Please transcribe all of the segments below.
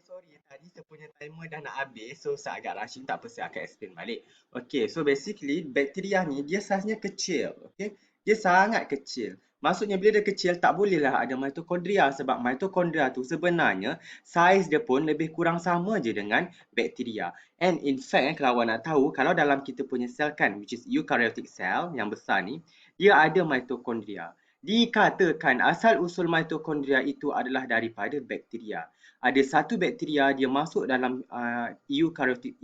sorry, tadi saya punya timer dah nak habis. So, saya agak rushing. Tak apa, saya akan explain balik. Okay, so basically, bakteria ni dia saiznya kecil. Okay, dia sangat kecil. Maksudnya bila dia kecil, tak bolehlah ada mitokondria. Sebab mitokondria tu sebenarnya, saiz dia pun lebih kurang sama je dengan bakteria. And in fact, kalau awak nak tahu, kalau dalam kita punya sel kan, which is eukaryotic cell yang besar ni, dia ada mitokondria. Dikatakan asal-usul mitokondria itu adalah daripada bakteria. Ada satu bakteria dia masuk dalam eukaryotic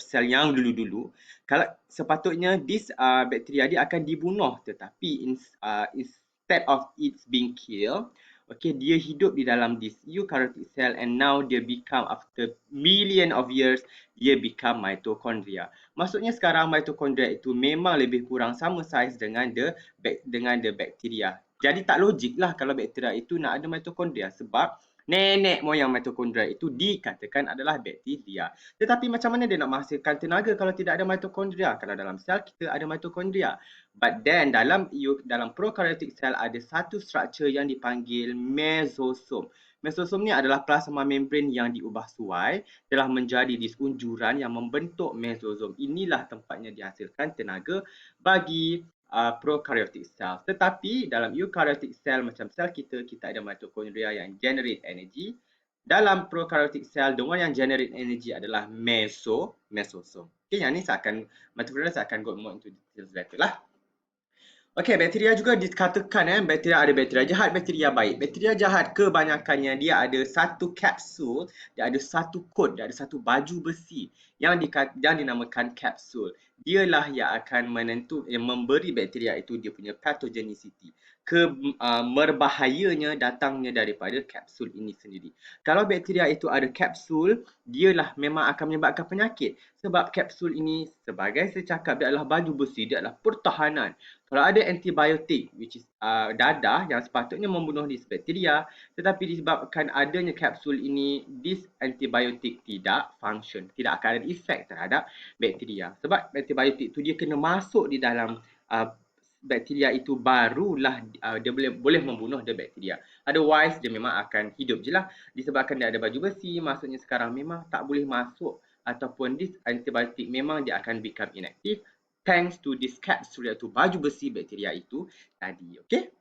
cell yang dulu-dulu. Kalau sepatutnya this bakteria dia akan dibunuh, tetapi instead of it's being killed, okay, dia hidup di dalam this eukaryotic cell and now dia become after million of years dia become mitochondria. Maksudnya sekarang mitochondria itu memang lebih kurang sama saiz dengan the bakteria. Jadi tak logik lah kalau bakteria itu nak ada mitochondria sebab nenek moyang mitokondria itu dikatakan adalah bakteria. Tetapi macam mana dia nak menghasilkan tenaga kalau tidak ada mitokondria? Kalau dalam sel kita ada mitokondria. But then dalam prokaryotic cell ada satu struktur yang dipanggil mesosom. Mesosom ni adalah plasma membrane yang diubah suai telah menjadi disunjuran yang membentuk mesosom. Inilah tempatnya dihasilkan tenaga bagi prokaryotic cell. Tetapi dalam eukaryotic cell macam sel kita ada mitokondria yang generate energy. Dalam prokaryotic cell, the one yang generate energy adalah mesosom. Okay, yang ni saya akan go more into details later lah. Okay, bakteria juga dikatakan bakteria ada bakteria jahat, bakteria baik. Bakteria jahat kebanyakannya dia ada satu kapsul, dia ada satu kod, dia ada satu baju besi yang dinamakan kapsul. Dialah yang akan memberi bakteria itu dia punya pathogenicity. Merbahayanya datangnya daripada kapsul ini sendiri. Kalau bakteria itu ada kapsul, dialah memang akan menyebabkan penyakit. Sebab kapsul ini sebagai saya cakap dia adalah baju besi, dia adalah pertahanan. Kalau ada antibiotik which is dadah yang sepatutnya membunuh this bakteria, tetapi disebabkan adanya kapsul ini, this antibiotik tidak function, tidak akan ada efek terhadap bakteria. Sebab antibiotik itu dia kena masuk di dalam bakteria itu barulah dia boleh membunuh the bakteria. Otherwise dia memang akan hidup je lah. Disebabkan dia ada baju besi, maksudnya sekarang memang tak boleh masuk ataupun this antibiotik memang dia akan become inactive thanks to this capsule iaitu baju besi bakteria itu tadi. Okay?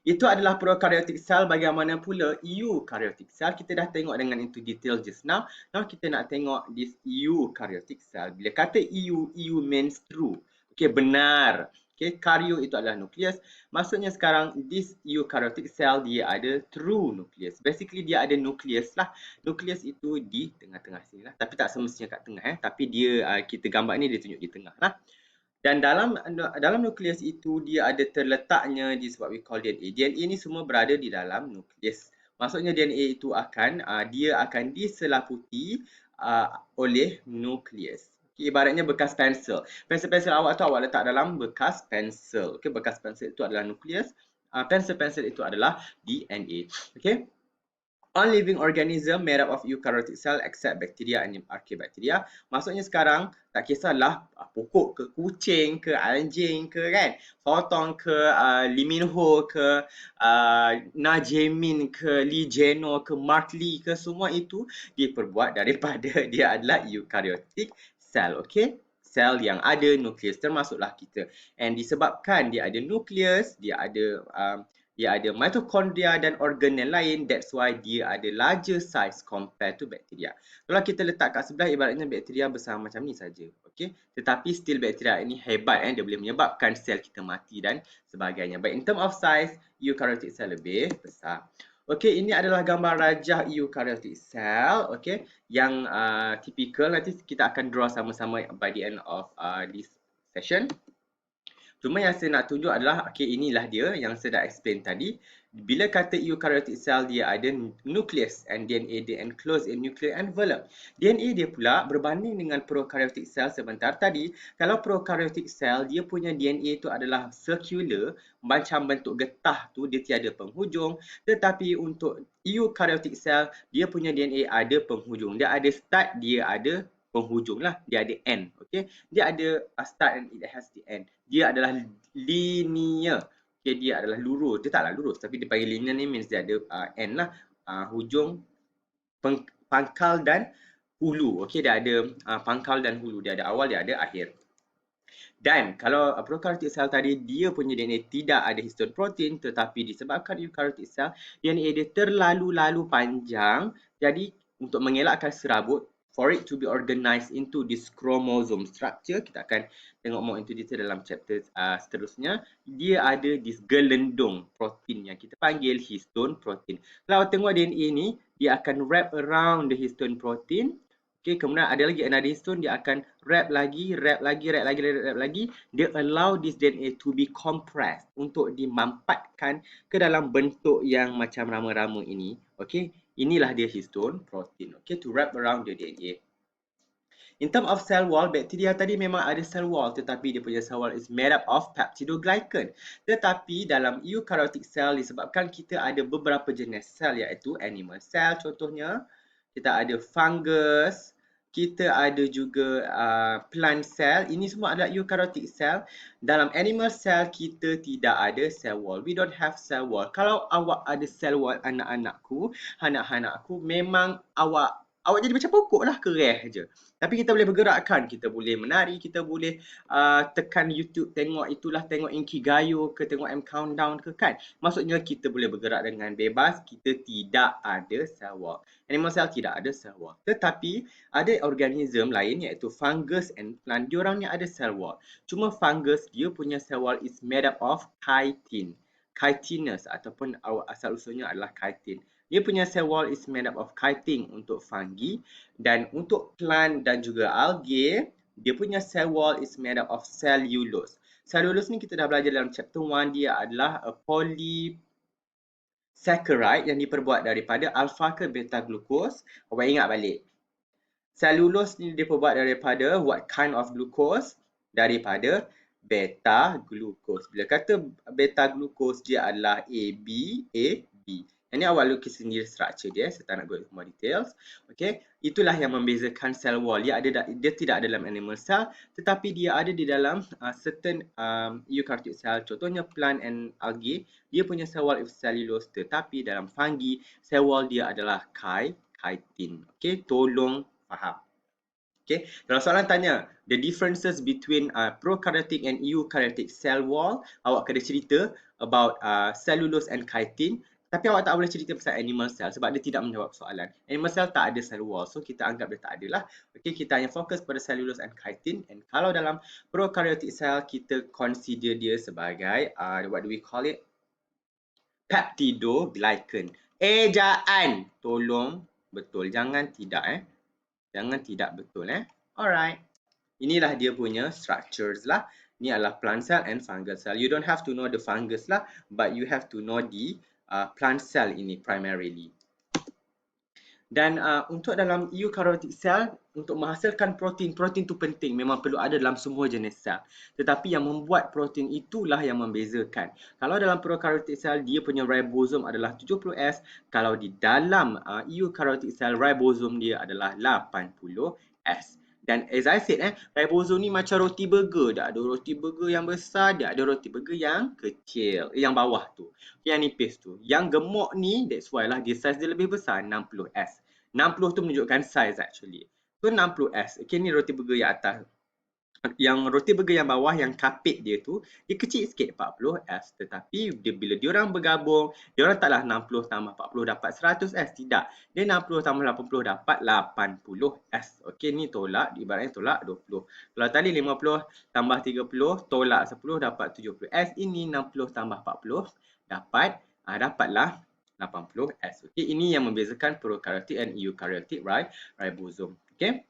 Itu adalah prokaryotic cell. Bagaimana pula eukaryotic cell? Kita dah tengok dengan into detail just now. Now kita nak tengok this eukaryotic cell. Bila kata EU means true. Okay, benar. Okay, karyo itu adalah nukleus. Maksudnya sekarang this eukaryotic cell dia ada true nucleus. Basically dia ada nukleus lah. Nukleus itu di tengah-tengah sini lah. Tapi tak semestinya kat tengah Tapi dia kita gambar ni dia tunjuk di tengah lah. Dan dalam nukleus itu dia ada terletaknya this what we call DNA. DNA ni semua berada di dalam nukleus. Maksudnya DNA itu dia akan diselaputi oleh nukleus. Okay, ibaratnya bekas pensel. Pensel awak tu awak letak dalam bekas pensel. Okay, bekas pensel itu adalah nukleus. Pensel itu adalah DNA. Okay. All living organism made up of eukaryotic cell except bacteria and archaebacteria. Maksudnya sekarang tak kisahlah pokok ke, kucing ke, anjing ke kan, sotong ke, liminho ke, najemin ke, Lee Jeno ke, Mark Lee ke, semua itu diperbuat daripada dia adalah eukaryotic cell. Okay, sel yang ada nukleus termasuklah kita. And disebabkan dia ada nukleus, dia ada mitokondria dan organel lain, that's why dia ada larger size compared to bacteria. Kalau kita letak kat sebelah, ibaratnya bakteria besar macam ni saja. Okay? Tetapi still bakteria ini hebat, dia boleh menyebabkan sel kita mati dan sebagainya. But in term of size, eukaryotic cell lebih besar. Okay, ini adalah gambar rajah eukaryotic cell. Okay, yang typical. Nanti kita akan draw sama-sama by the end of this session. Cuma yang saya nak tunjuk adalah, okay, inilah dia yang saya dah explain tadi. Bila kata eukaryotic cell, dia ada nucleus and DNA dia enclosed in nuclear envelope. DNA dia pula berbanding dengan prokaryotic cell sebentar tadi. Kalau prokaryotic cell, dia punya DNA itu adalah circular, macam bentuk getah tu, dia tiada penghujung. Tetapi untuk eukaryotic cell, dia punya DNA ada penghujung. Dia ada start, dia ada penghujung lah, dia ada end. Okay, dia ada start and it has the end. Dia adalah linear. Okay, dia adalah lurus. Dia taklah lurus, tapi dia panggil linear ni means dia ada end lah, hujung pangkal dan hulu. Okey, dia ada pangkal dan hulu. Dia ada awal, dia ada akhir. Dan kalau prokaryotik sel tadi, dia punya DNA tidak ada histone protein, tetapi disebabkan eukaryotik sel, DNA dia terlalu panjang. Jadi untuk mengelakkan serabut, for it to be organized into this chromosome structure, kita akan tengok more into detail dalam chapter seterusnya. Dia ada this gelendung protein yang kita panggil histone protein. Kalau tengok DNA ni, dia akan wrap around the histone protein. Okay, kemudian ada lagi another histone, dia akan wrap lagi. Dia allow this DNA to be compressed untuk dimampatkan ke dalam bentuk yang macam rama-rama ini. Okay, inilah dia histone protein. Okay, to wrap around the DNA. In term of cell wall, bakteria tadi memang ada cell wall, tetapi dia punya cell wall is made up of peptidoglycan. Tetapi dalam eukaryotic cell, disebabkan kita ada beberapa jenis sel, iaitu animal cell contohnya, kita ada fungus, kita ada juga plant cell. Ini semua adalah eukaryotic cell. Dalam animal cell, kita tidak ada cell wall. We don't have cell wall. Kalau awak ada cell wall, anak-anakku, memang awak jadi macam pokok lah, kereh je. Tapi kita boleh bergerakkan, kita boleh menari, kita boleh tekan YouTube, tengok Inkigayo ke, tengok M Countdown ke kan. Maksudnya kita boleh bergerak dengan bebas, kita tidak ada cell wall. Animal cell tidak ada cell wall. Tetapi ada organism lain iaitu fungus and plant, diorang ni ada cell wall. Cuma fungus, dia punya cell wall is made up of chitin. Chitinous ataupun asal usulnya adalah chitin. Dia punya cell wall is made up of chitin untuk fungi, dan untuk plant dan juga algae, dia punya cell wall is made up of cellulose. Cellulose ni kita dah belajar dalam chapter 1, dia adalah a polysaccharide yang diperbuat daripada alpha ke beta glucose. Awak ingat balik. Cellulose ni diperbuat daripada what kind of glucose? Daripada beta glucose. Bila kata beta glucose, dia adalah AB. Ini awal lukis sendiri structure dia, saya tak nak go into more details. Okay, itulah yang membezakan cell wall. Dia tidak ada dalam animal cell, tetapi dia ada di dalam certain eukaryotic cell. Contohnya plant and algae, dia punya cell wall is cellulose, tetapi dalam fungi, cell wall dia adalah chitin. Okay, tolong faham. Okay, kalau soalan tanya the differences between prokaryotic and eukaryotic cell wall, awak kena cerita about cellulose and chitin. Tapi awak tak boleh cerita pasal animal cell sebab dia tidak menjawab soalan. Animal cell tak ada cell wall, so kita anggap dia tak ada lah. Okay, kita hanya fokus pada cellulose and chitin. And kalau dalam prokaryotic cell, kita consider dia sebagai what do we call it? Peptidoglycan. Ejaan, tolong betul, jangan tidak Jangan tidak betul Alright. Inilah dia punya structures lah. Ini adalah plant cell and fungal cell. You don't have to know the fungus lah, but you have to know the plant cell ini primarily. Dan untuk dalam eukaryotic cell, untuk menghasilkan protein tu penting, memang perlu ada dalam semua jenis sel. Tetapi yang membuat protein itulah yang membezakan. Kalau dalam prokaryotic cell, dia punya ribosom adalah 70S. Kalau di dalam eukaryotic cell, ribosom dia adalah 80S. Dan as I said, ribosom ni macam roti burger. Dia ada roti burger yang besar, dia ada roti burger yang kecil. Yang bawah tu, yang nipis tu. Yang gemuk ni, that's why lah dia size dia lebih besar, 60S. 60 tu menunjukkan size actually. So 60S. Okay, ni roti burger yang atas. Yang roti burger yang bawah, yang kapit dia tu, dia kecil sikit, 40S. Tetapi bila diorang bergabung, diorang taklah 60 tambah 40 dapat 100S. Tidak. Dia 60 tambah 80 dapat 80S. Okey, ni tolak. Ibaratnya tolak 20. Kalau tadi 50 tambah 30, tolak 10 dapat 70S. Ini 60 tambah 40 dapatlah 80S. Okey, ini yang membezakan prokaryotic and eukaryotic ribosome. Okey.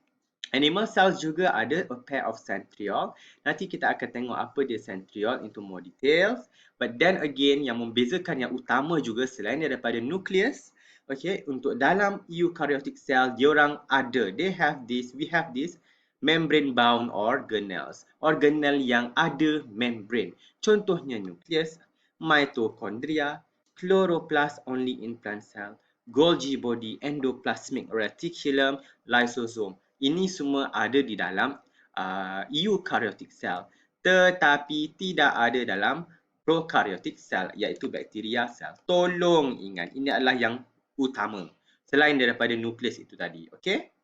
Animal cells juga ada a pair of centriole. Nanti kita akan tengok apa dia centriole into more details. But then again, yang membezakan yang utama juga selain daripada nucleus, okay, untuk dalam eukaryotic cell, diorang ada, we have this membrane bound organelles. Organelle yang ada membrane. Contohnya nucleus, mitochondria, chloroplast only in plant cell, Golgi body, endoplasmic reticulum, lysosome. Ini semua ada di dalam eukaryotic cell, tetapi tidak ada dalam prokaryotic cell, iaitu bakteria cell. Tolong ingat, ini adalah yang utama. selain daripada nukleus itu tadi. Okay?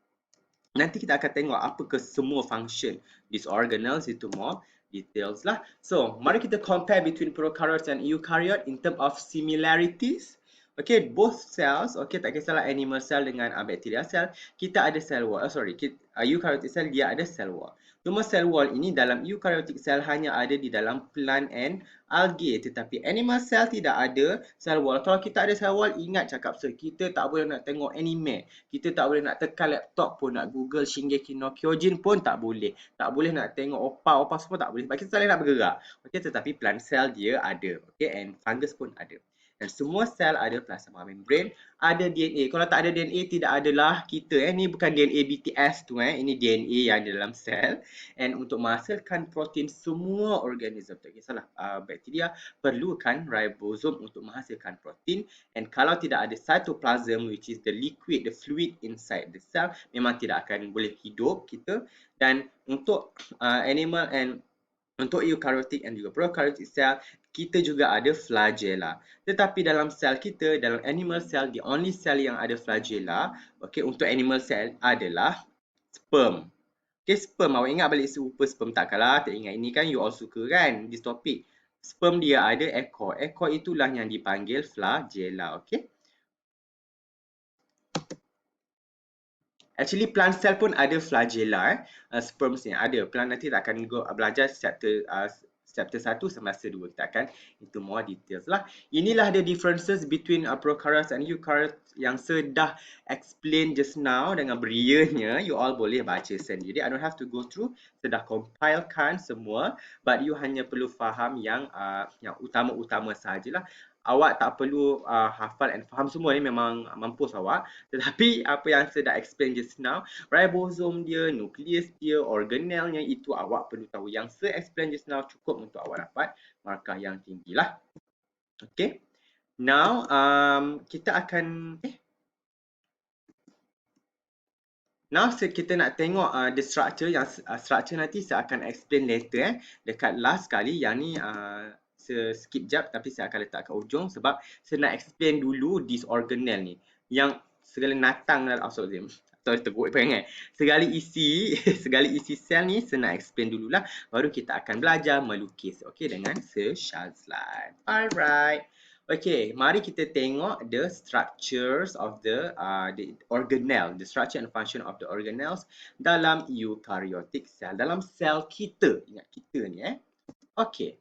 Nanti kita akan tengok apakah semua function these organelles itu more details lah. So, mari kita compare between prokaryote and eukaryote in term of similarities. Okay, both cells, okay, tak kisahlah animal cell dengan bacteria cell, kita ada cell wall. Eukaryotic cell dia ada cell wall. Cuma cell wall ini dalam eukaryotic cell hanya ada di dalam plant and algae, tetapi animal cell tidak ada cell wall. Kalau kita ada cell wall, ingat cakap saya, kita tak boleh nak tengok anime, kita tak boleh nak tekan laptop pun, nak google Shingeki no Kyojin pun tak boleh. Tak boleh nak tengok opa semua tak boleh sebab kita tak boleh nak bergerak. Okey, tetapi plant cell dia ada. Okey, and fungus pun ada. Dan semua sel ada plasma membrane, ada DNA. Kalau tak ada DNA, tidak adalah kita. Ini bukan DNA BTS tu. Ini DNA yang ada dalam sel. And untuk menghasilkan protein, semua organism, tak kisahlah bakteria, perlukan ribosom untuk menghasilkan protein. And kalau tidak ada cytoplasm, which is the liquid, the fluid inside the cell, memang tidak akan boleh hidup kita. Dan untuk animal and untuk eukaryotic and juga prokaryotic cell, kita juga ada flagella. Tetapi dalam sel kita, dalam animal cell, the only cell yang ada flagella, okay, untuk animal cell adalah sperm. Okay, sperm. Awak ingat balik serupa sperm tak? Kalau tak ingat ini kan, you all suka kan, this topic. Sperm dia ada ekor. Ekor itulah yang dipanggil flagella, okay. Actually, plant cell pun ada flagella. Sperm ni ada. Plant nanti tak akan belajar chapter 1 semester 2. Kita akan into more details lah. Inilah the differences between prokaryotes and eukaryotes yang saya explain just now dengan berianya. You all boleh baca sendiri. I don't have to go through. Saya dah compilekan semua. But you hanya perlu faham yang utama-utama sahajalah. Awak tak perlu hafal and faham semua ni, memang mampus awak. Tetapi apa yang saya dah explain just now, ribosom dia, nukleus dia, organelnya, itu awak perlu tahu. Yang saya explain just now cukup untuk awak dapat markah yang tinggi lah. Okay. Now, kita akan... Now kita nak tengok the structure. Yang structure nanti saya akan explain later dekat last kali. Yang ni saya skip jap tapi saya akan letak kat ujung sebab saya nak explain dulu this organelle ni. Yang segala natang dalam sorry teruk perangai. Segala isi segala isi sel ni saya nak explain dululah, baru kita akan belajar melukis. Okey, dengan slide. Alright. Okay, mari kita tengok the structures of the organelle, the structure and function of the organelles dalam eukaryotic cell, dalam sel kita. Ingat kita ni Okay,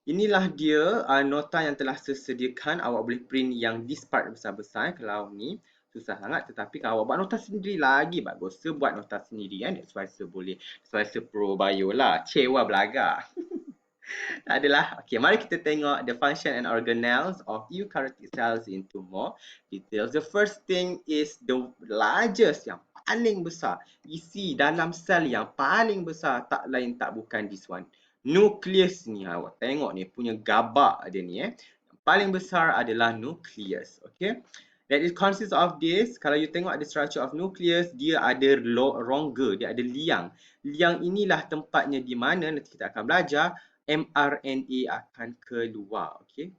inilah dia nota yang telah saya sediakan. Awak boleh print yang this part besar-besar. Kalau ni susah sangat, tetapi kalau awak buat nota sendiri lagi bagus. Saya buat nota sendiri that's why saya boleh, that's why saya pro bio lah. Cewa belaga. Tak adalah. Okay, mari kita tengok the function and organelles of eukaryotic cells into more details. The first thing is the largest, yang paling besar. Isi dalam sel yang paling besar tak lain tak bukan this one. Nukleus ni, awak tengok ni punya gabak dia ni Yang paling besar adalah nukleus. Okay. That it consists of this. Kalau you tengok the structure of nucleus, dia ada rongga, dia ada liang. Liang inilah tempatnya di mana nanti kita akan belajar mRNA akan keluar. Okay.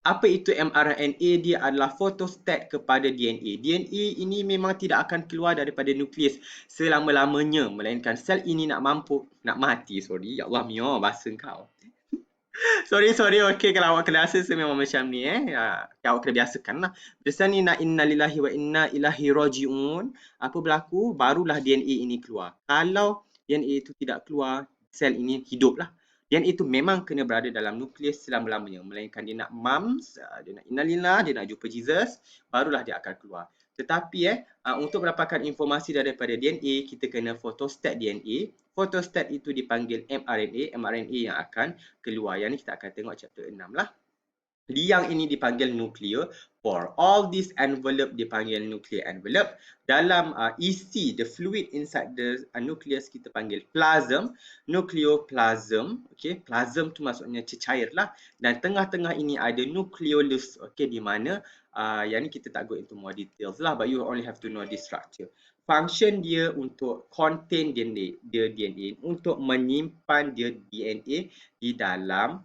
Apa itu mRNA? Dia adalah photostat kepada DNA. DNA ini memang tidak akan keluar daripada nukleus selama-lamanya, melainkan sel ini nak mati. Sorry, ya Allah Mio, bahasa kau. Sorry, okay, kalau awak kena rasa saya memang macam ni awak kena biasakan lah. Biasa ni nak innalillahi wa inna ilahi raji'un. Apa berlaku? Barulah DNA ini keluar. Kalau DNA itu tidak keluar, sel ini hidup lah. DNA itu memang kena berada dalam nukleus selama-lamanya. Melainkan dia nak mams, dia nak innalillah, dia nak jumpa Jesus, barulah dia akan keluar. Tetapi untuk mendapatkan informasi daripada DNA, kita kena photostat DNA. Photostat itu dipanggil mRNA. mRNA yang akan keluar. Yang ni kita akan tengok chapter 6 lah. Liang ini dipanggil nucleopore. All this envelope dipanggil nuclear envelope. Dalam isi, the fluid inside the nucleus kita panggil plasm, nucleoplasm. Okay, plasm tu maksudnya cecair lah. Dan tengah-tengah ini ada nucleolus. Okay, di mana yang ni kita tak go into more details lah, but you only have to know this structure. Function dia untuk contain DNA, untuk menyimpan dia DNA di dalam